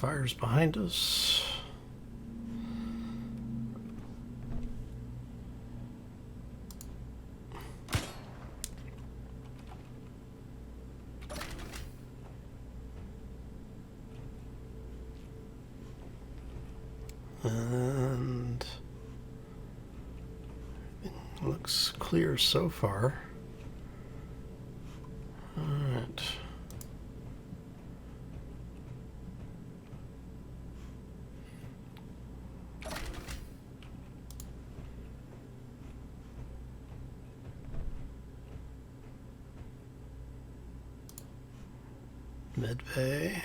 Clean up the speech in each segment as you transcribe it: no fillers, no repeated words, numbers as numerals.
Fire's behind us. And looks clear so far. All right. Med bay.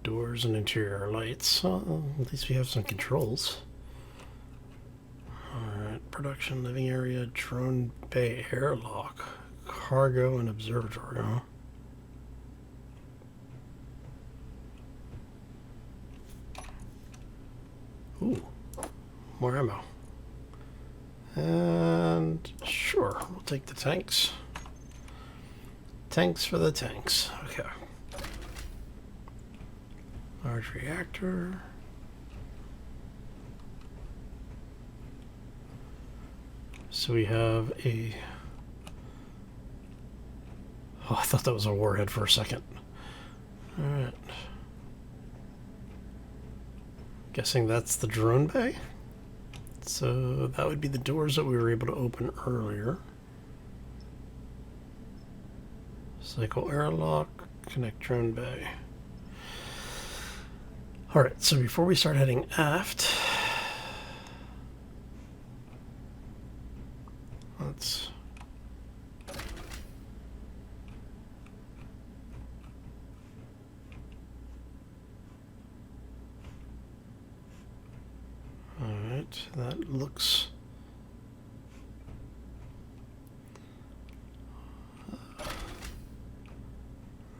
Doors and interior lights. Well, at least we have some controls. Alright, production living area, drone bay airlock, cargo and observatory. Huh? Ooh, more ammo. And sure, we'll take the tanks. Tanks for the tanks. Okay. Large reactor. So we have a... Oh, I thought that was a warhead for a second. Alright. Guessing that's the drone bay. So that would be the doors that we were able to open earlier. Cycle airlock, connect drone bay. Alright, so before we start heading aft, let's alright, that looks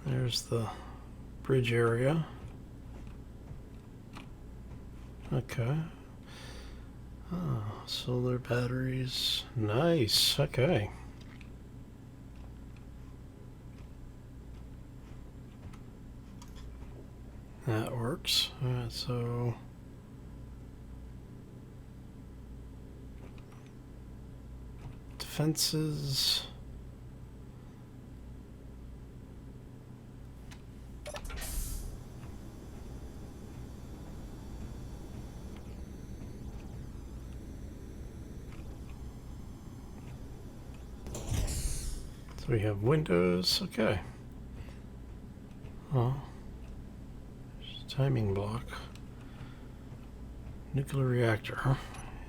there's the bridge area. Okay. Oh, solar batteries. Nice. Okay. That works. Alright, so defenses. So we have windows, okay. Oh, timing block. Nuclear reactor, huh?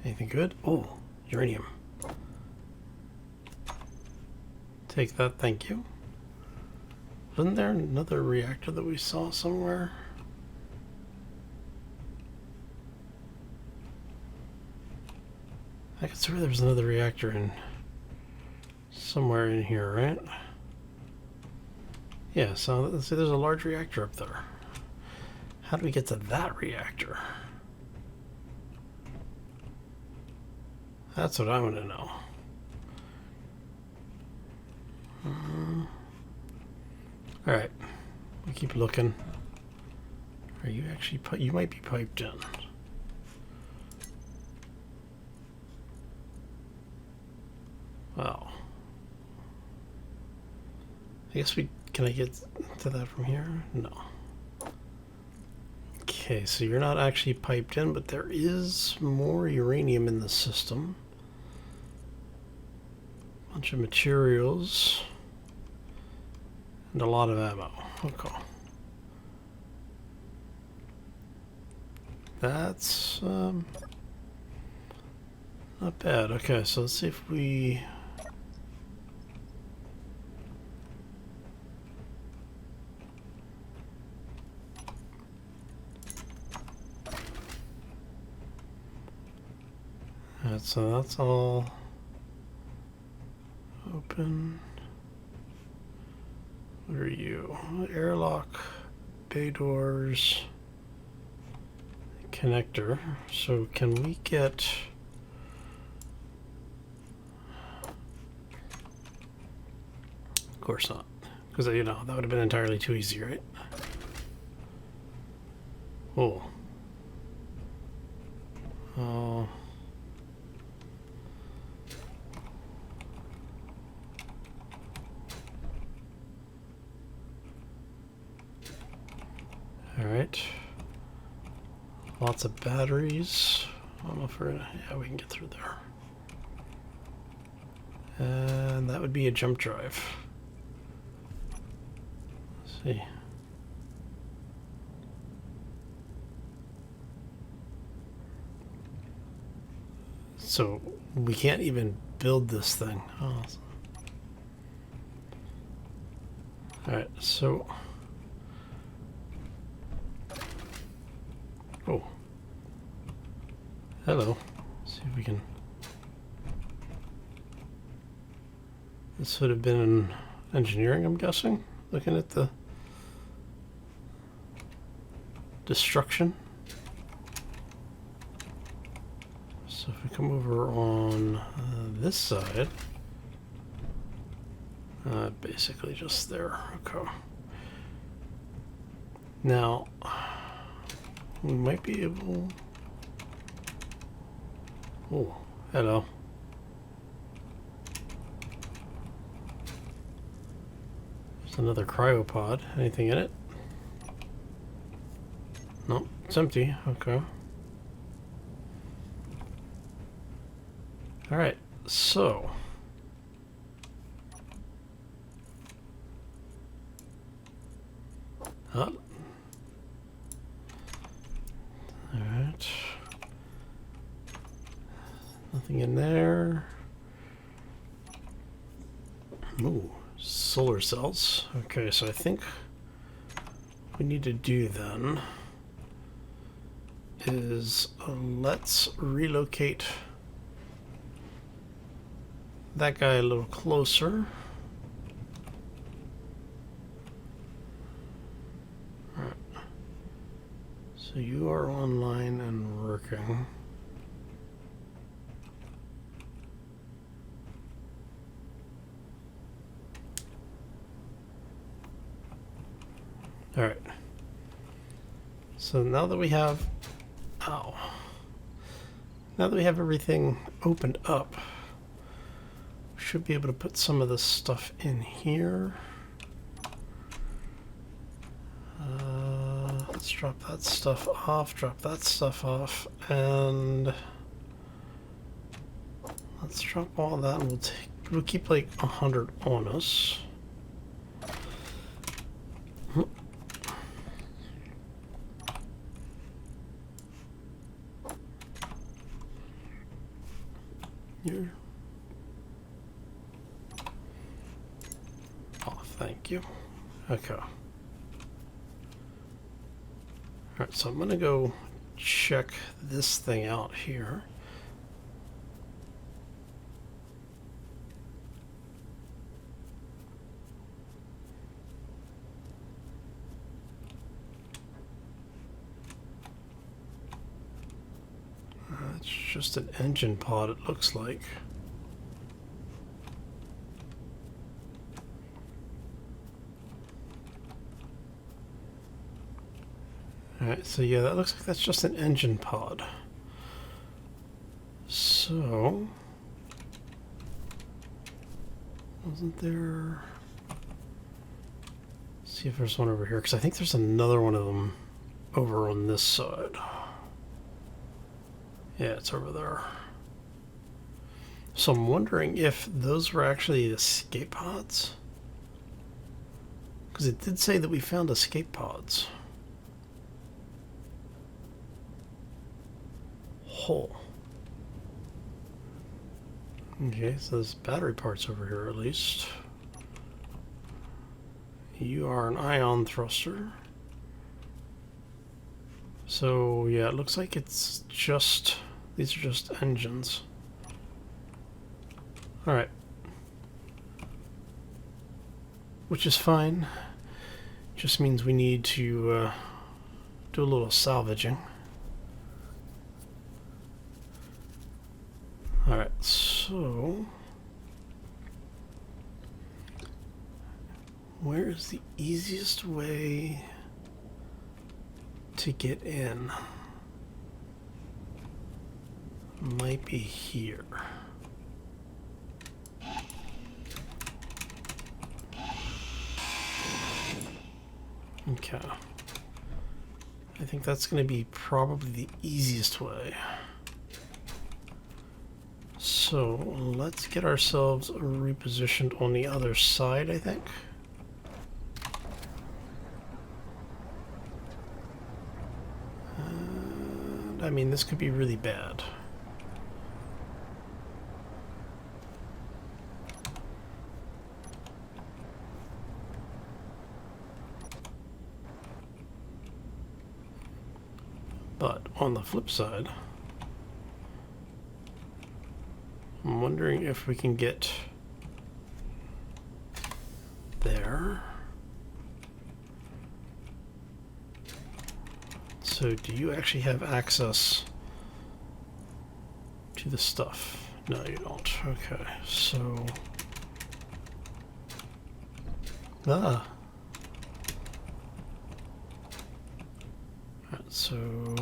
Anything good? Oh, uranium. Take that, thank you. Wasn't there another reactor that we saw somewhere? I could swear there was another reactor in somewhere in here, right? Yeah, so let's see, there's a large reactor up there. How do we get to that reactor? That's what I want to know. Alright, we keep looking. Are you actually, you might be piped in. Well, I guess can I get to that from here? No. Okay, so you're not actually piped in, but there is more uranium in the system. Bunch of materials. And a lot of ammo. Okay. That's not bad. Okay, so let's see if we... Alright, so that's all open. What are you? Airlock, bay doors, connector. So can we get... course not. Because, you know, that would have been entirely too easy, right? Oh. Oh. Alright. Lots of batteries. I don't know if we're gonna... Yeah, we can get through there. And that would be a jump drive. Let's see. So we can't even build this thing. Oh. Alright, so... Oh. Hello. Let's see if we can... This would have been in engineering, I'm guessing? Looking at the... destruction. So if we come over on this side... basically just there. Okay. Now... we might be able... Oh, hello. There's another cryopod. Anything in it? Nope, it's empty. Okay. Alright, so... Alright. Nothing in there. Ooh, solar cells. Okay, so I think what we need to do then is let's relocate that guy a little closer. Alright. So you are online and working. Alright. So now that we have... Ow. Now that we have everything opened up, we should be able to put some of this stuff in here. Let's drop that stuff off, drop that stuff off, and let's drop all that, and we'll keep like 100 on us. Here. Oh, thank you. Okay. Alright, so I'm gonna go check this thing out here. It's just an engine pod, it looks like. Alright, so yeah, that looks like that's just an engine pod. So... wasn't there... Let's see if there's one over here, because I think there's another one of them over on this side. Yeah, it's over there. So I'm wondering if those were actually escape pods. Because it did say that we found escape pods. Hole. Okay, so there's battery parts over here at least. You are an ion thruster. So yeah, it looks like it's just, these are just engines. Alright. Which is fine. Just means we need to do a little salvaging. Alright, so... Where is the easiest way to get in? Might be here. Okay. I think that's going to be probably the easiest way. So let's get ourselves repositioned on the other side, I think. And, I mean, this could be really bad. But on the flip side, I'm wondering if we can get there. So do you actually have access to the stuff? No, you don't. Okay, so... Ah! Alright, so...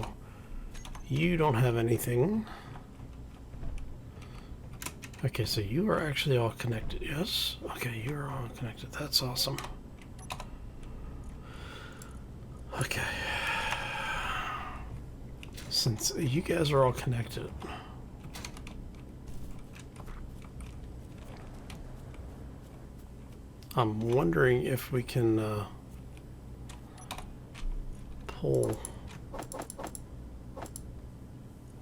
You don't have anything. Okay, so you are actually all connected, yes? Okay, you are all connected. That's awesome. Okay. Since you guys are all connected, I'm wondering if we can pull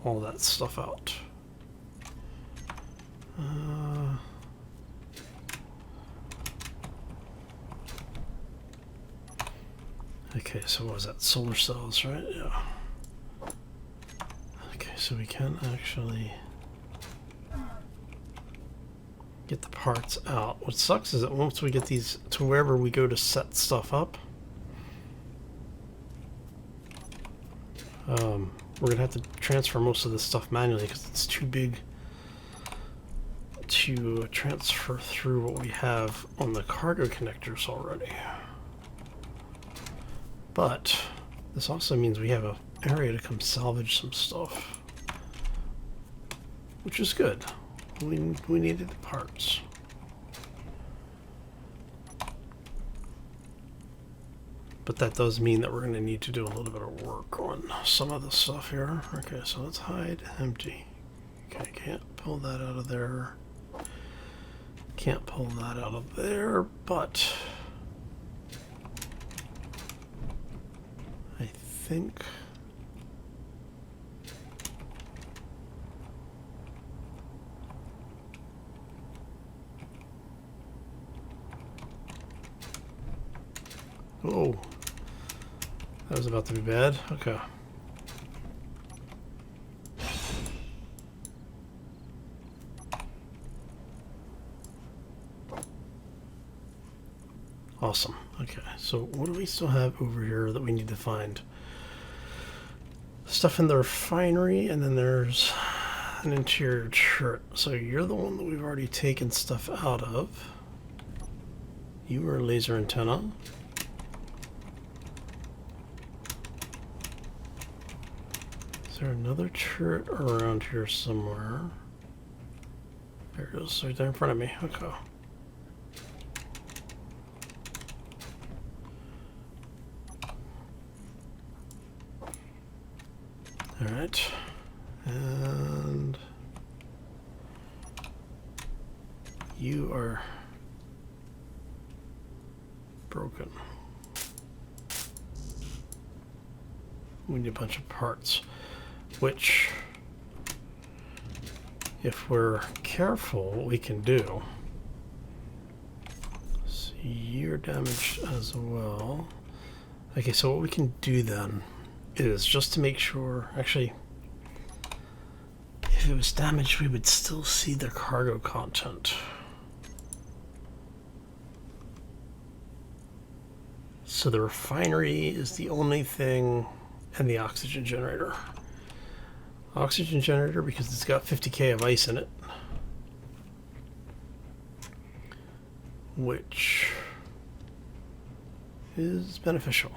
all that stuff out. Okay, so what was that? Solar cells, right? Yeah. Okay, so we can actually get the parts out. What sucks is that once we get these to wherever we go to set stuff up, we're gonna have to transfer most of this stuff manually because it's too big to transfer through what we have on the cargo connectors already. But this also means we have an area to come salvage some stuff, which is good. We needed the parts. But that does mean that we're going to need to do a little bit of work on some of the stuff here. Okay, so let's hide empty. Okay, can't pull that out of there. Can't pull that out of there, but I think oh, that was about to be bad. Okay. Awesome. Okay, so what do we still have over here that we need to find? Stuff in the refinery, and then there's an interior turret. So you're the one that we've already taken stuff out of. You are a laser antenna. Is there another turret around here somewhere? There it is, right there in front of me. Okay. Alright, and you are broken. We need a bunch of parts, which, if we're careful, what we can do. So you're damaged as well. Okay, so what we can do then is just to make sure, actually, if it was damaged, we would still see the cargo content. So the refinery is the only thing, and the oxygen generator. Oxygen generator because it's got 50k of ice in it, which is beneficial.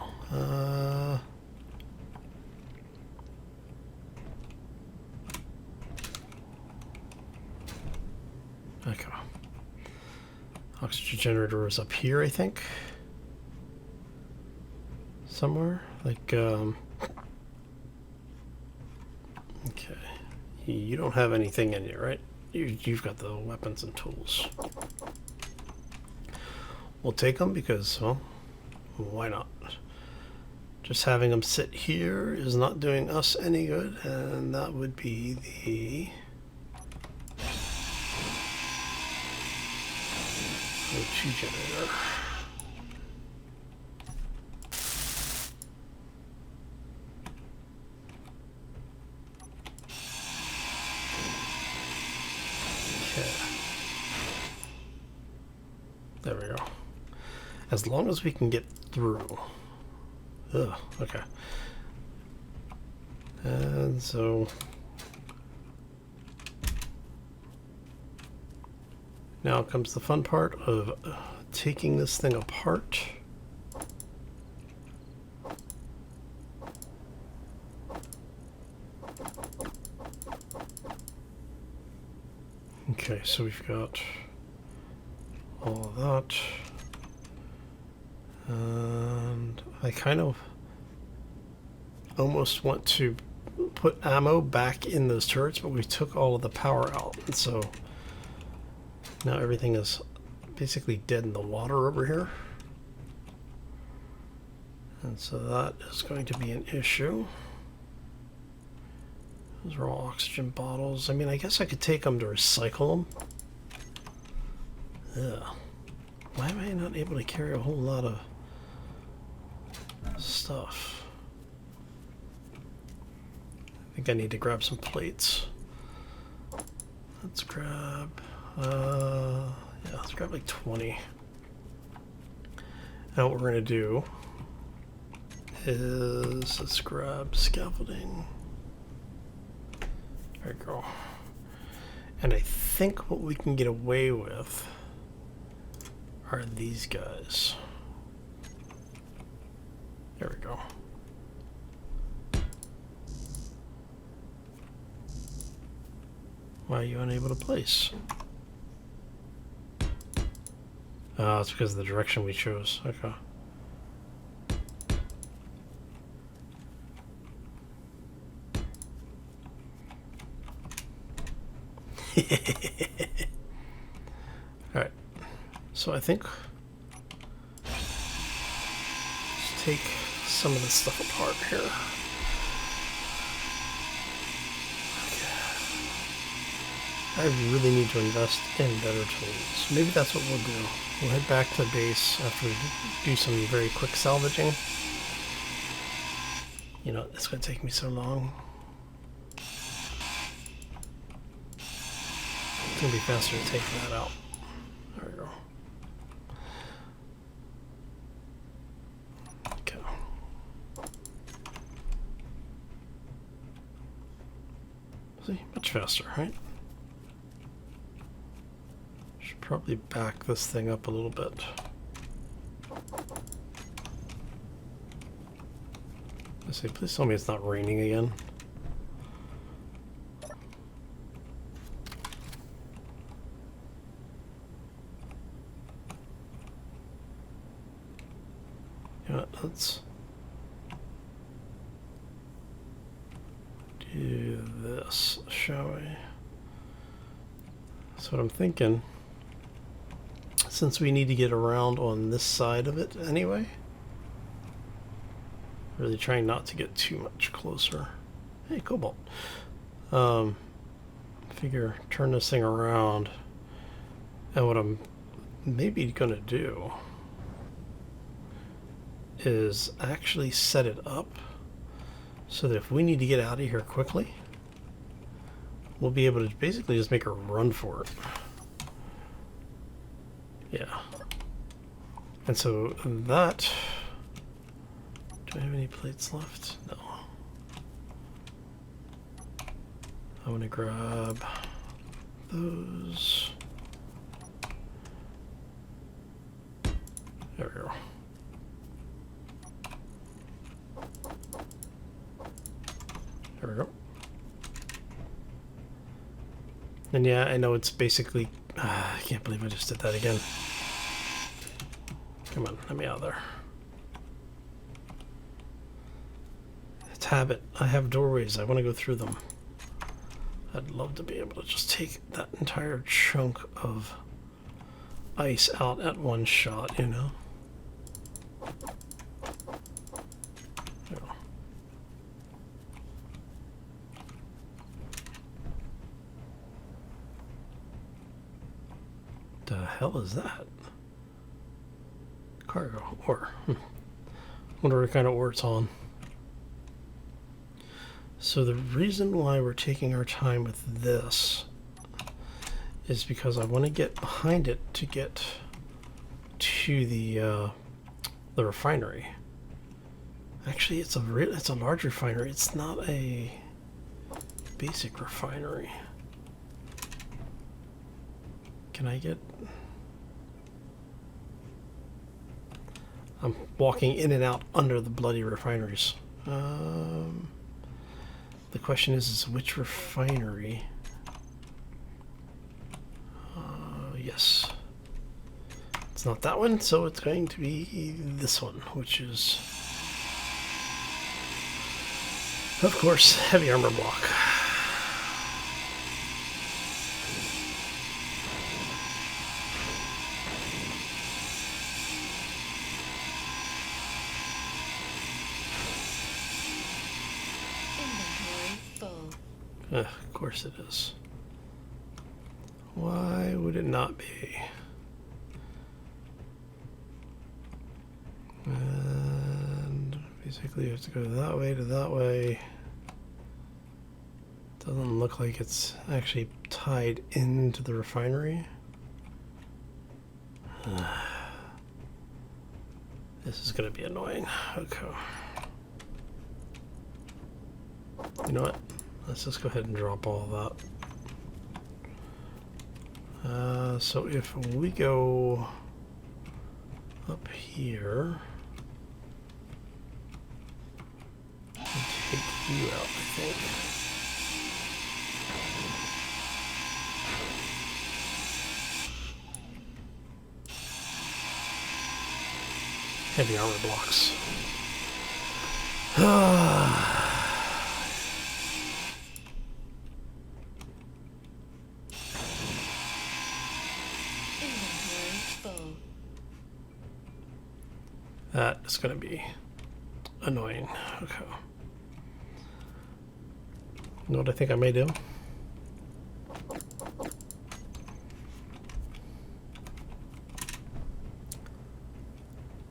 Okay. Oxygen generator is up here, I think. Somewhere. Like, okay. You don't have anything in you, right? You've got the weapons and tools. We'll take them because, well, why not? Just having them sit here is not doing us any good, and that would be the O2 generator. Okay. There we go. As long as we can get through. Ugh, okay. And so now comes the fun part of taking this thing apart. Okay, so we've got all of that. And I kind of almost want to put ammo back in those turrets, but we took all of the power out, and so now everything is basically dead in the water over here. And so that is going to be an issue. Those are all oxygen bottles. I mean, I guess I could take them to recycle them. Ugh. Why am I not able to carry a whole lot of stuff? I think I need to grab some plates. Let's grab, yeah, let's grab like 20. Now what we're gonna do is let's grab scaffolding. There we go. And I think what we can get away with are these guys. There we go. Why are you unable to place? Oh, it's because of the direction we chose. Okay. Alright. So I think let's take some of this stuff apart here. Okay. I really need to invest in better tools. Maybe that's what we'll do. We'll head back to base after we do some very quick salvaging. You know, it's going to take me so long. It's going to be faster to take that out. There we go. Okay. See, much faster, right? Should probably back this thing up a little bit. Let's see, please tell me it's not raining again. Yeah, let's do this, shall we? That's what I'm thinking. Since we need to get around on this side of it anyway. Really trying not to get too much closer. Hey, Cobalt. Figure turn this thing around. And what I'm maybe gonna do is actually set it up so that if we need to get out of here quickly, we'll be able to basically just make a run for it. Yeah. And so that... Do I have any plates left? No. I'm gonna grab those. There we go. And yeah, I know it's basically... I can't believe I just did that again. Come on, let me out of there. It's habit. I have doorways. I want to go through them. I'd love to be able to just take that entire chunk of ice out at one shot, you know? The hell is that? Cargo ore. Wonder what kind of ore it's on. So the reason why we're taking our time with this is because I want to get behind it to get to the refinery. Actually, it's a large refinery. It's not a basic refinery. Can I get... I'm walking in and out under the bloody refineries. The question is which refinery? Yes. It's not that one, so it's going to be this one, which is, of course, heavy armor block. Of course it is. Why would it not be? And basically you have to go that way to that way. Doesn't look like it's actually tied into the refinery. This is going to be annoying. Okay. You know what? Let's just go ahead and drop all that. So if we go up here and take you out, I think. Heavy armor blocks. That is going to be annoying. Okay. You know what I think I may do?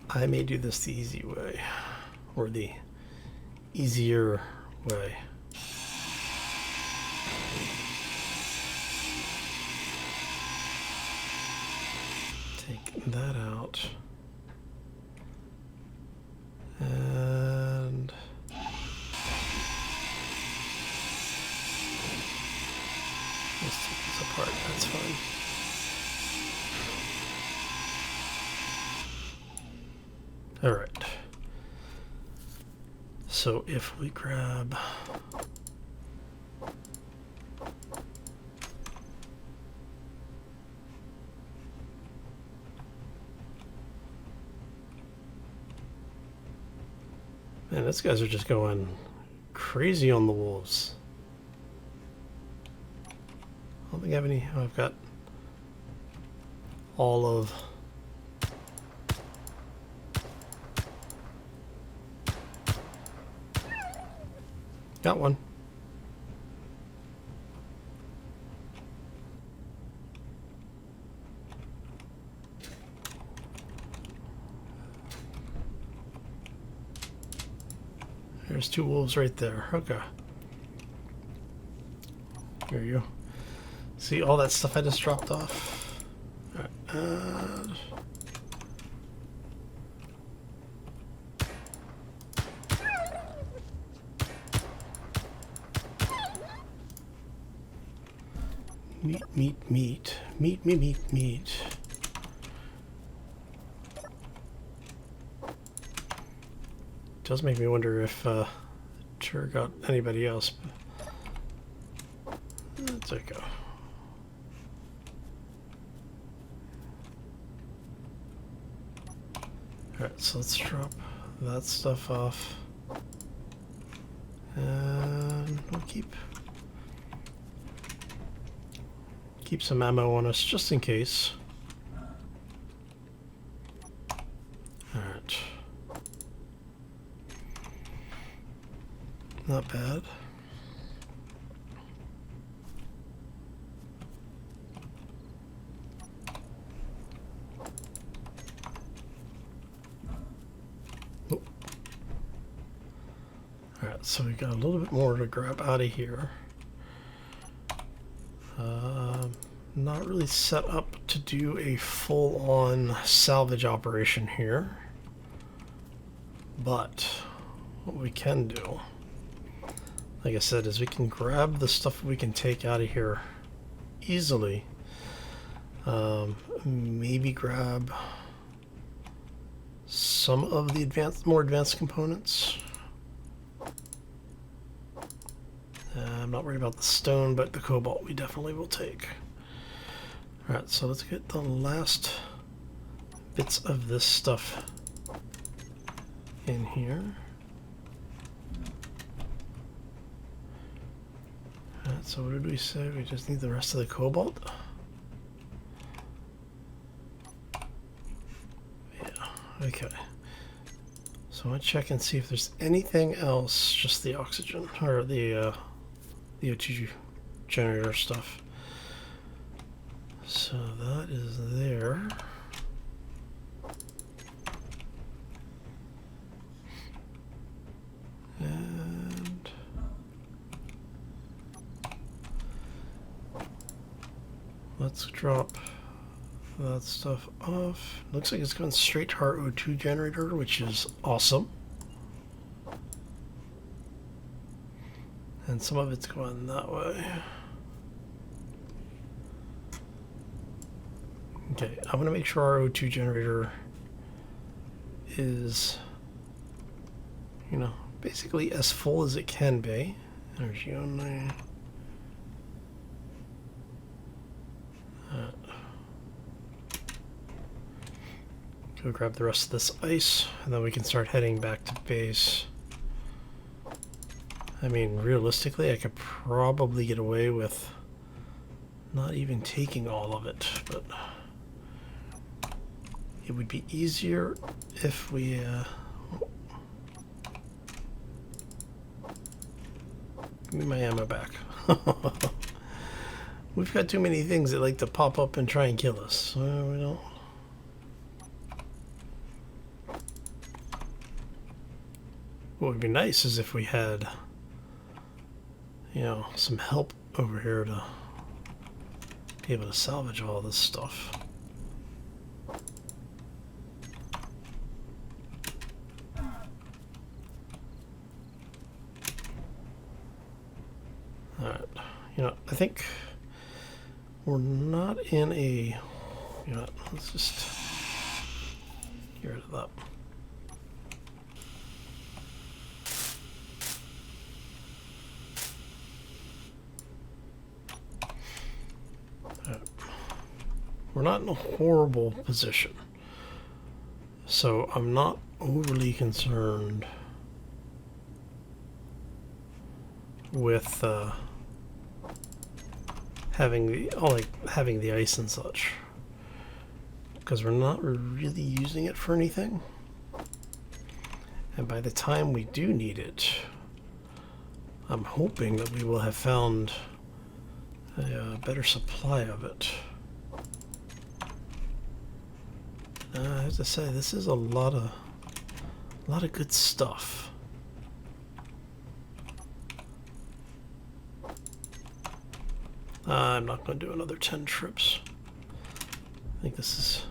I may do this the easy way, or the easier way. Take that out. And let's take this apart, that's fine. Alright. So if we grab man, these guys are just going crazy on the wolves. I don't think I have any. Oh, I've got all of. Got one. There's two wolves right there. Okay. Here you go. See all that stuff I just dropped off? Alright, meat. Does make me wonder if sure got anybody else. Let's go. Alright, so let's drop that stuff off. And we'll keep some ammo on us just in case. Alright. Not bad. Alright, so we got a little bit more to grab out of here. Not really set up to do a full-on salvage operation here, but what we can do, like I said, is we can grab the stuff we can take out of here easily. Maybe grab some of the more advanced components. I'm not worried about the stone, but the cobalt we definitely will take. Alright, so let's get the last bits of this stuff in here. Alright, so what did we say? We just need the rest of the cobalt? Yeah, okay. So I want to check and see if there's anything else, just the oxygen, or the O2 generator stuff. So that is there. And let's drop that stuff off. Looks like it's going straight to our O2 generator, which is awesome. And some of it's going that way. Okay, I want to make sure our O2 generator is, you know, basically as full as it can be. Energy only. Go grab the rest of this ice, and then we can start heading back to base. I mean, realistically, I could probably get away with not even taking all of it, but it would be easier if we give me my ammo back. We've got too many things that like to pop up and try and kill us. We don't. What would be nice is if we had, you know, some help over here to be able to salvage all this stuff. Alright, you know, I think we're not in a, you know, let's just get rid of that. We're not in a horrible position, so I'm not overly concerned with having the ice and such, because we're not really using it for anything, and by the time we do need it, I'm hoping that we will have found a better supply of it. I have to say, this is a lot of good stuff. I'm not going to do another 10 trips. I think this is.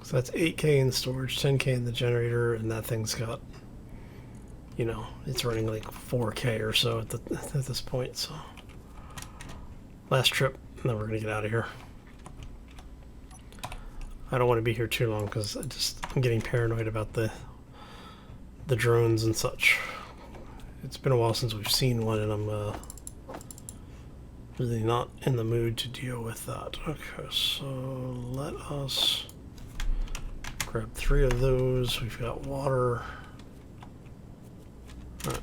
So that's 8K in storage, 10K in the generator, and that thing's got, you know, it's running like 4K or so at this point. So last trip. And then we're going to get out of here. I don't want to be here too long because I'm getting paranoid about the drones and such. It's been a while since we've seen one, and Really not in the mood to deal with that. Okay, so let us grab 3 of those. We've got water. All right.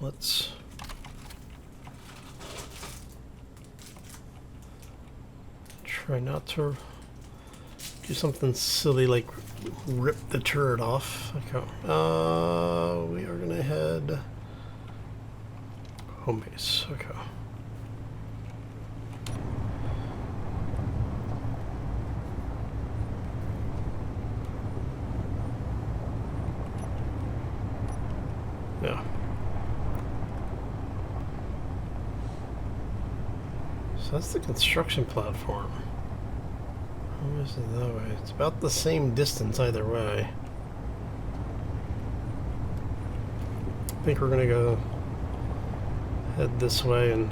Let's try not to do something silly like rip the turret off. Okay. We are gonna head home base. Okay. Yeah. So that's the construction platform. How is it that way? It's about the same distance either way. I think we're gonna go head this way, and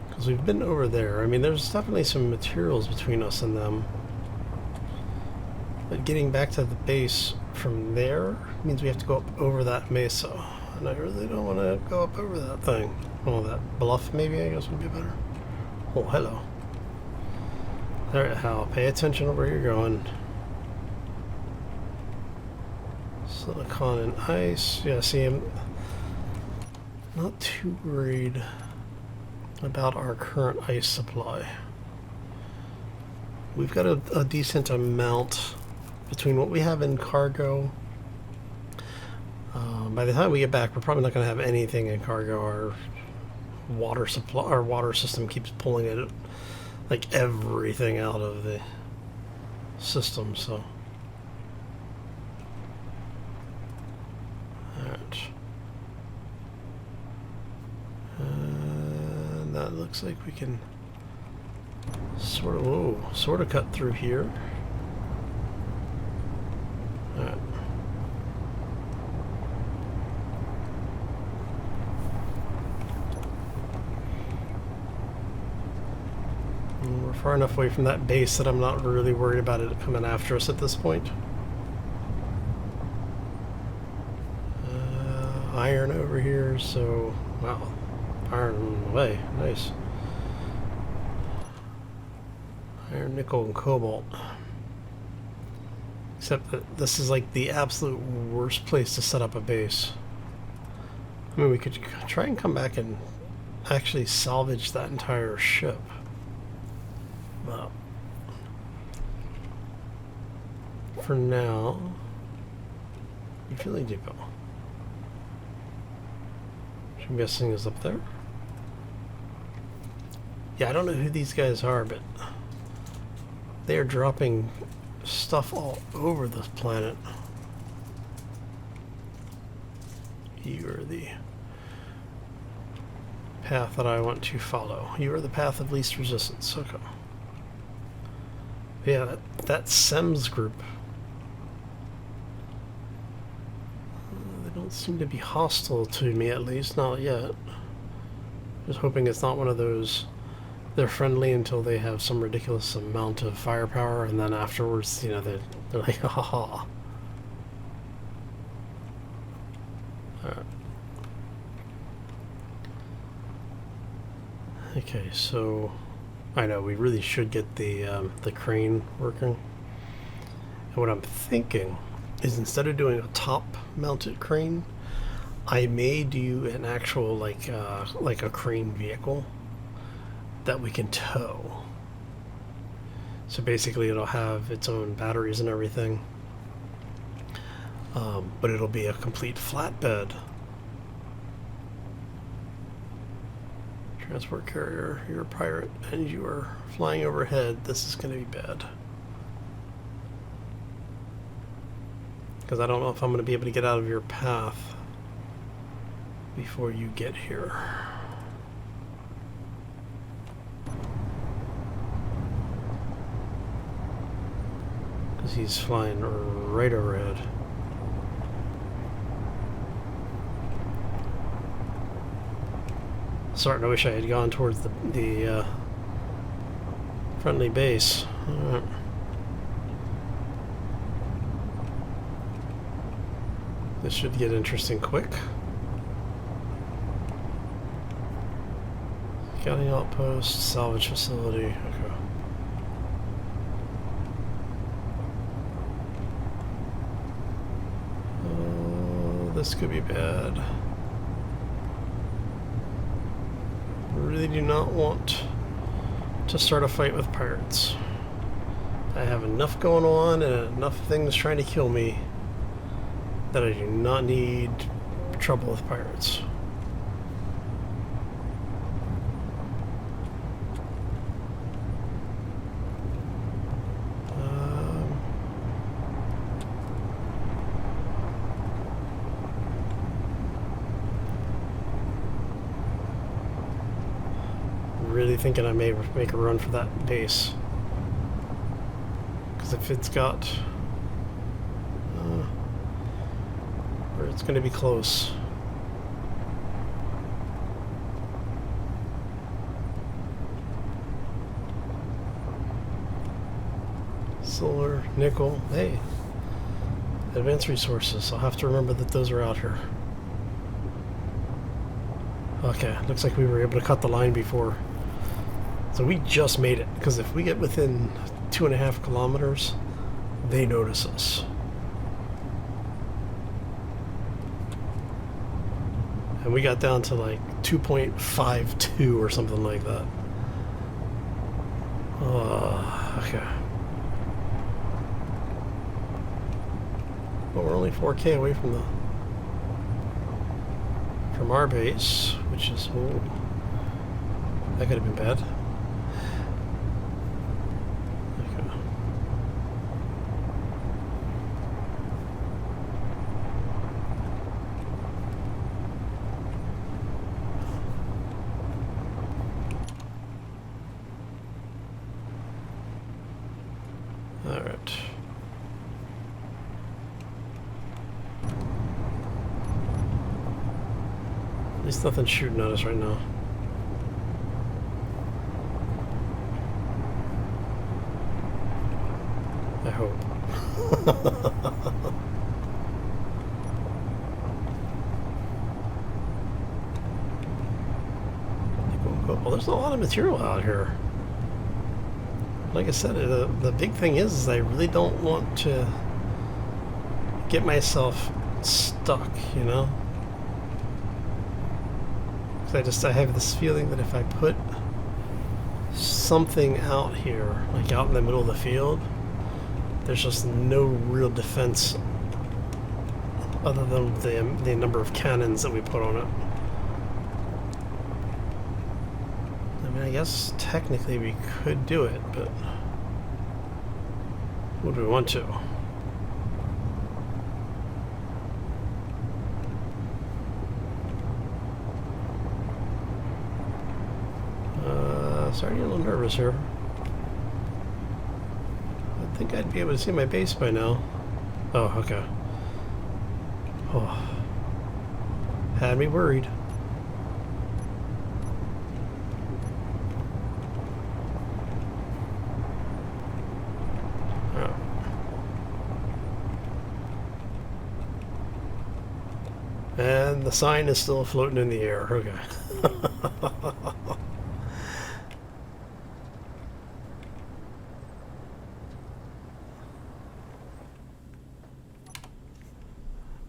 because we've been over there. I mean, there's definitely some materials between us and them. But getting back to the base from there means we have to go up over that mesa. And I really don't want to go up over that thing. Oh, that bluff maybe, I guess, would be better. Oh, hello. Alright, Hal, pay attention to where you're going. Silicon and ice. Yeah, see, I'm not too worried about our current ice supply. We've got a decent amount between what we have in cargo. By the time we get back, we're probably not going to have anything in cargo. Our water supply, our water system keeps pulling it, like everything out of the system. So, alright, and that looks like we can sort of cut through here. Alright. We're far enough away from that base that I'm not really worried about it coming after us at this point. Iron over here, so wow, iron on the way, nice. Iron, nickel, and cobalt. Except that this is like the absolute worst place to set up a base. I mean, we could try and come back and actually salvage that entire ship. But for now, Utility Depot, which I'm guessing is up there. Yeah, I don't know who these guys are, but they are dropping stuff all over this planet. You are the path that I want to follow. You are the path of least resistance. Okay. Yeah, that SEMS group. They don't seem to be hostile to me, at least not yet. Just hoping it's not one of those. They're friendly until they have some ridiculous amount of firepower, and then afterwards, you know, they're like, ha ha. Alright. Okay, so I know we really should get the crane working. And what I'm thinking is, instead of doing a top-mounted crane, I may do an actual like a crane vehicle that we can tow. So basically it'll have its own batteries and everything, but it'll be a complete flatbed. Transport carrier, you're a pirate and you are flying overhead. This is going to be bad. Because I don't know if I'm going to be able to get out of your path before you get here. Because he's flying right overhead. Starting to wish I had gone towards the friendly base. Alright. This should get interesting quick. Scouting outpost, salvage facility. Okay. This could be bad. I really do not want to start a fight with pirates. I have enough going on and enough things trying to kill me that I do not need trouble with pirates. Really thinking I may make a run for that base. Because if it's got... or it's going to be close. Solar, nickel, hey. Advanced resources. I'll have to remember that those are out here. Okay, looks like we were able to cut the line before. So we just made it, because if we get within 2.5 kilometers, they notice us. And we got down to like 2.52 or something like that. Okay. But we're only 4K away from our base, which is, oh, that could have been bad. Nothing shooting at us right now. I hope. Well, there's a lot of material out here. Like I said, the big thing is I really don't want to get myself stuck, you know? I have this feeling that if I put something out here, like out in the middle of the field, there's just no real defense other than the number of cannons that we put on it. I mean, I guess technically we could do it, but would we want to? Starting to get a little nervous here. I think I'd be able to see my base by now. Oh, okay. Oh. Had me worried. Oh. And the sign is still floating in the air. Okay.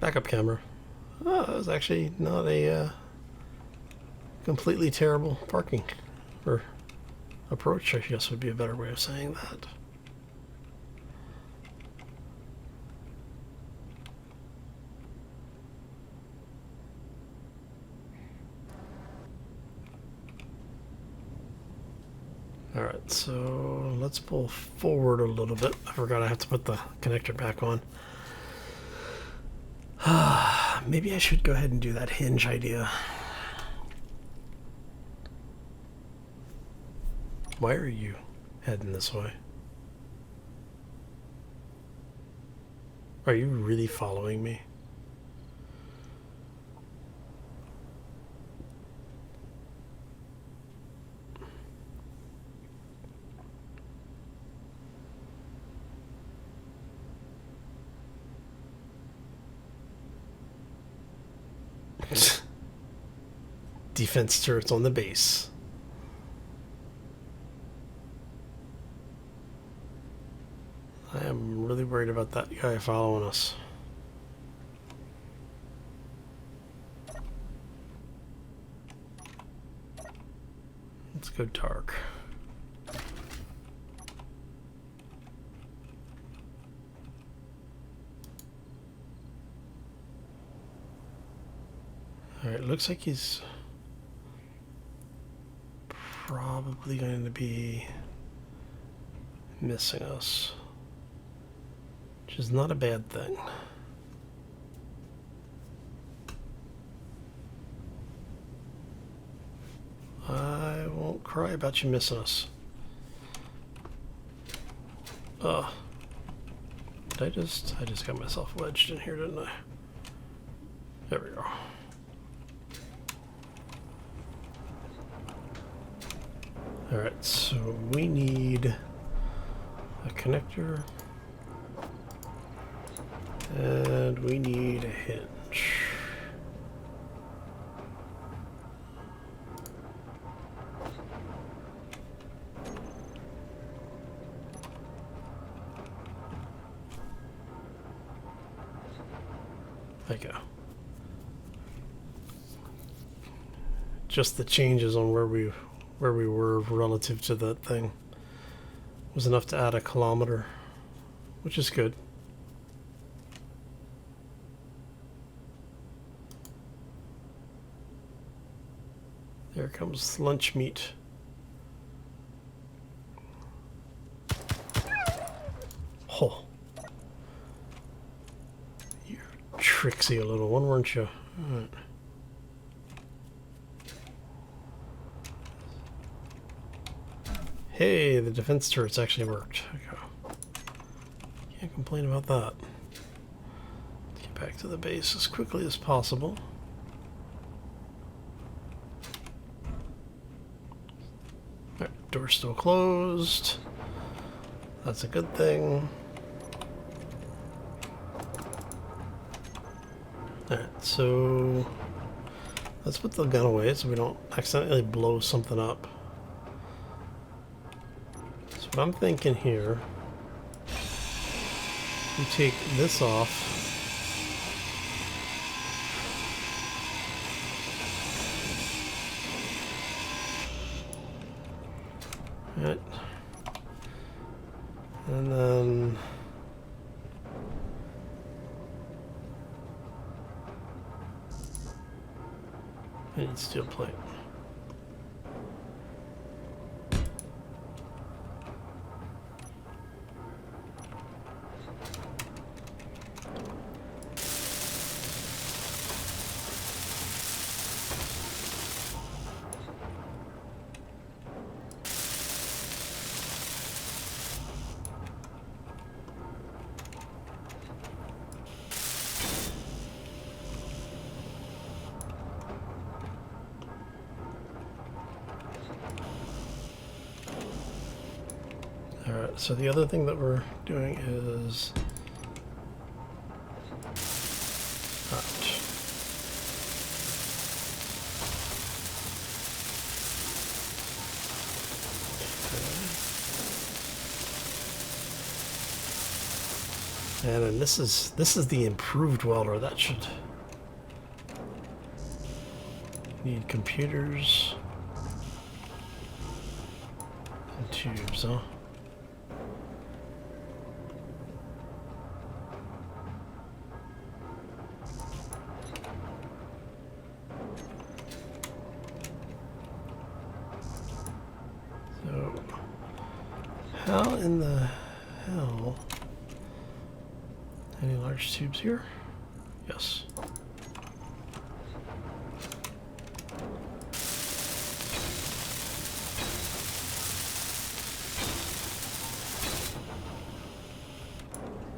Backup camera. Oh, that was actually not a completely terrible parking or approach, I guess would be a better way of saying that. Alright, so let's pull forward a little bit. I forgot I have to put the connector back on. Maybe I should go ahead and do that hinge idea. Why are you heading this way? Are you really following me? Defense turrets on the base. I am really worried about that guy following us. Let's go dark. Alright, looks like he's probably going to be missing us, which is not a bad thing. I won't cry about you missing us. I just got myself wedged in here, didn't I? There we go. Alright, so we need a connector and we need a hinge. There you go. Just the changes on where we were relative to that thing was enough to add a kilometer, which is good. There comes lunch meat. Oh, you're tricksy little one, weren't you? All right. Hey, the defense turrets actually worked. Okay. Can't complain about that. Let's get back to the base as quickly as possible. Alright, door's still closed. That's a good thing. Alright, so let's put the gun away so we don't accidentally blow something up. What I'm thinking here, we take this off. Right. And then I need steel plate. Alright, so the other thing that we're doing is and then this is the improved welder. That should need computers and tubes, huh? So how in the hell? Any large tubes here? Yes.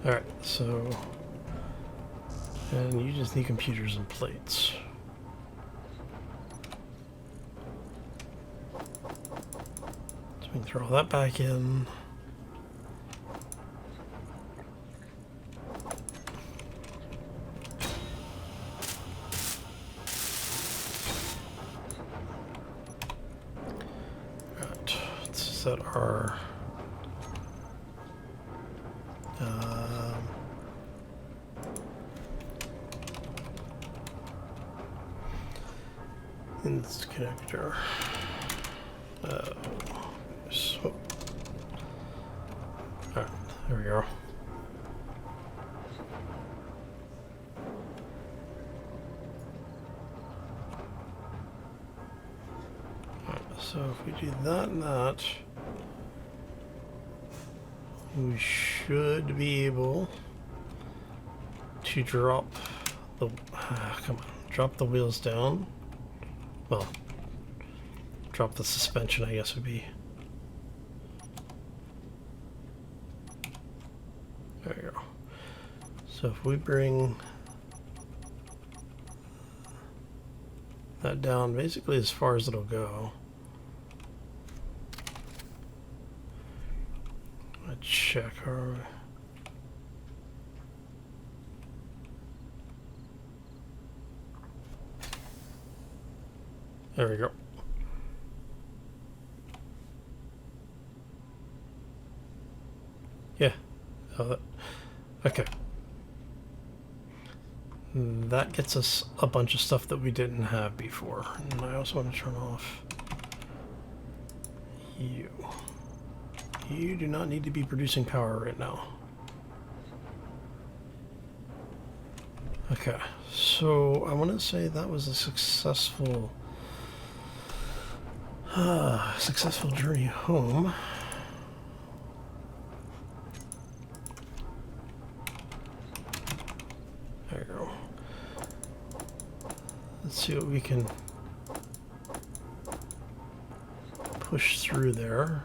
Alright, so and you just need computers and plates. So we can throw that back in. that are in this connector. So, alright, there we go. So if we do that and that, we should be able to drop the drop the wheels down. Well, drop the suspension, I guess would be. There we go. So if we bring that down basically as far as it'll go. Let's check our. There we go. Yeah. Oh, okay. That gets us a bunch of stuff that we didn't have before. And I also want to turn off you. You do not need to be producing power right now. Okay, so I want to say that was a successful journey home. There you go. Let's see what we can push through there.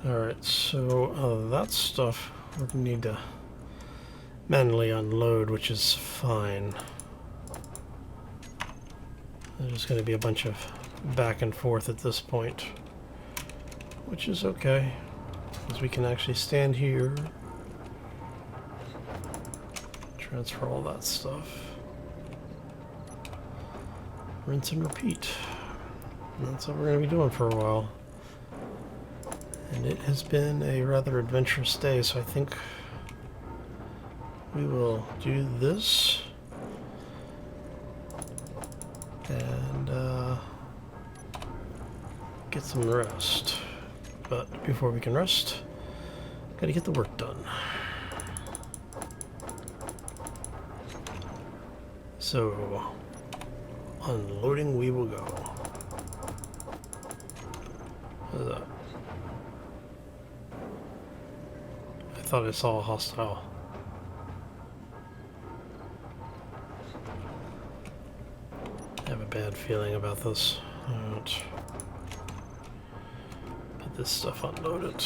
Alright, so that stuff we're going to need to manually unload, which is fine. There's just going to be a bunch of back and forth at this point, which is okay, because we can actually stand here, transfer all that stuff, rinse and repeat. And that's what we're going to be doing for a while. And it has been a rather adventurous day, so I think we will do this and get some rest. But before we can rest, gotta get the work done. So, unloading we will go. What is that? I thought I saw a hostile. I have a bad feeling about this. Alright. Put this stuff unloaded.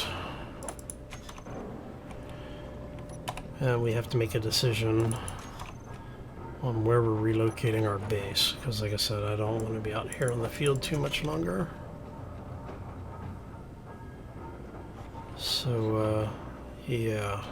And we have to make a decision on where we're relocating our base, because like I said, I don't want to be out here in the field too much longer. So, yeah.